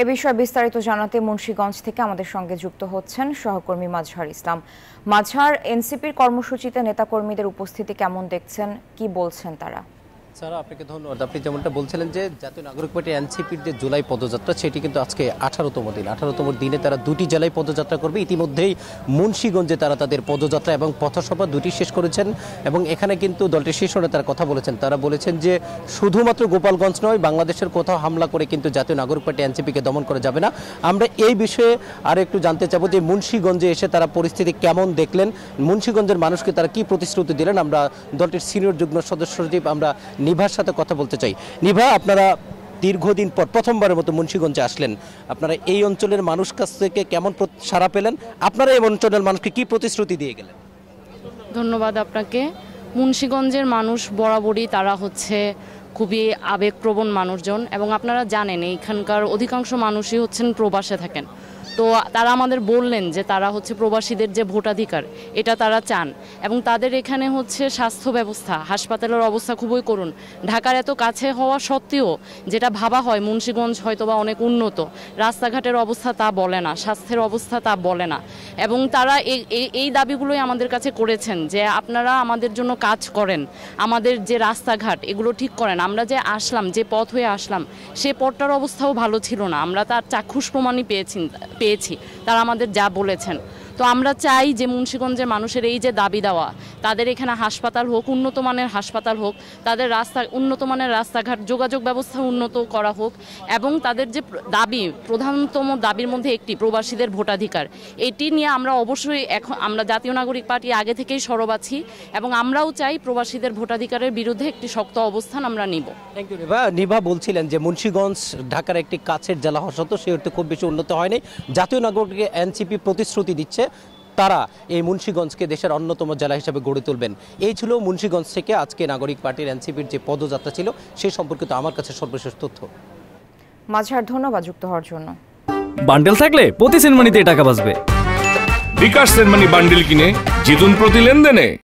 এ বিষয়ে বিস্তারিত জানাতে মুন্সিগঞ্জ থেকে আমাদের সঙ্গে যুক্ত হচ্ছেন সহকর্মী মাজহার ইসলাম। মাজহার, এনসিপির কর্মসূচিতে নেতাকর্মীদের উপস্থিতি কেমন দেখছেন, কি বলছেন তারা? স্যার, আপনাকে ধন্যবাদ। আপনি যেমনটা বলছিলেন যে জাতীয় নাগরিক পার্টি এনসিপির যে জুলাই পদযাত্রা, সেটি কিন্তু আজকে 18তম দিন। 18তম দিনে তারা দুটি জেলায় পদযাত্রা করবে। ইতিমধ্যেই মুন্সিগঞ্জে তারা তাদের পদযাত্রা এবং পথসভা দুটি শেষ করেছেন এবং এখানে কিন্তু দলটির শীর্ষ নেতারা কথা বলেছেন। তারা বলেছেন যে শুধুমাত্র গোপালগঞ্জ নয়, বাংলাদেশের কোথাও হামলা করে কিন্তু জাতীয় নাগরিক পার্টি এনসিপিকে দমন করা যাবে না। আমরা এই বিষয়ে আরও একটু জানতে চাবো যে মুন্সিগঞ্জে এসে তারা পরিস্থিতি কেমন দেখলেন, মুন্সিগঞ্জের মানুষকে তারা কি প্রতিশ্রুতি দিলেন। আমরা দলটির সিনিয়র যুগ্ম সদস্য সচিব আমরা নিভার সাথে কথা বলতে চাই। নিভা, আপনারা দীর্ঘদিন পর প্রথমবারের মতো মুন্সিগঞ্জে আসলেন, আপনারা এই অঞ্চলের মানুষ কাছ থেকে কেমন সাড়া পেলেন? আপনারা এই অঞ্চলের মানুষকে কি প্রতিশ্রুতি দিয়ে গেলেন? ধন্যবাদ আপনাকে। মুন্সিগঞ্জের মানুষ বরাবরই তারা খুবই আবেগপ্রবণ মানুষজন এবং আপনারা জানেন এইখানকার অধিকাংশ মানুষই প্রবাসে থাকেন। তো তারা আমাদের বললেন যে তারা প্রবাসীদের যে ভোটাধিকার এটা তারা চান এবং তাদের এখানে স্বাস্থ্য ব্যবস্থা, হাসপাতালের অবস্থা খুবই করুণ। ঢাকার এত কাছে হওয়া সত্ত্বেও যেটা ভাবা হয় মুন্সিগঞ্জ হয়তোবা অনেক উন্নত, রাস্তাঘাটের অবস্থা তা বলে না, স্বাস্থ্যের অবস্থা তা বলে না। এবং তারা এই দাবিগুলোই আমাদের কাছে করেছেন যে আপনারা আমাদের জন্য কাজ করেন, আমাদের যে রাস্তাঘাট এগুলো ঠিক করেন। আমরা যে আসলাম, যে পথ হয়ে আসলাম, সে পথটার অবস্থাও ভালো ছিল না। আমরা তার চাক্ষুষ প্রমাণই পেয়েছি তারা আমাদের যা বলেছেন। তো আমরা চাই যে মুন্সিগঞ্জের মানুষের এই যে দাবি দেওয়া, তাদের এখানে হাসপাতাল হোক, উন্নত মানের হাসপাতাল হোক, তাদের উন্নত মানের রাস্তাঘাট, যোগাযোগ ব্যবস্থা উন্নত করা হোক এবং তাদের যে দাবি, প্রধানতম দাবির মধ্যে একটি প্রবাসীদের ভোটাধিকার, এটি নিয়ে আমরা অবশ্যই আমরা জাতীয় নাগরিক পার্টি আগে থেকেই সরব আছি এবং আমরাও চাই প্রবাসীদের ভোটাধিকারের বিরুদ্ধে একটি শক্ত অবস্থান আমরা নিব। Thank you Nibha. নিভা বলছিলেন যে মুন্সিগঞ্জ ঢাকার একটি কাছের জেলা হওয়া সত্ত্বেও সে অর্থে খুব বেশি উন্নত হয়নি। জাতীয় নাগরিককে এনসিপি প্রতিশ্রুতি দিচ্ছে তারা এই মুন্সিগঞ্জকে দেশের অন্যতম জেলা হিসেবে গড়ে তুলবেন। এই ছিল মুন্সিগঞ্জ থেকে আজকে নাগরিক পার্টির এনসিপির যে পদযাত্রা ছিল সেই সম্পর্কিত আমার কাছে সর্বশেষ তথ্য। মাজহার, ধন্যবাদ যুক্ত হওয়ার জন্য। বান্ডেল থাকলে প্রতি সেনমানিতে টাকা বাঁচবে। বিকাশ সেনমানি বান্ডেল কিনে জিতুন প্রতি লেনদেনে।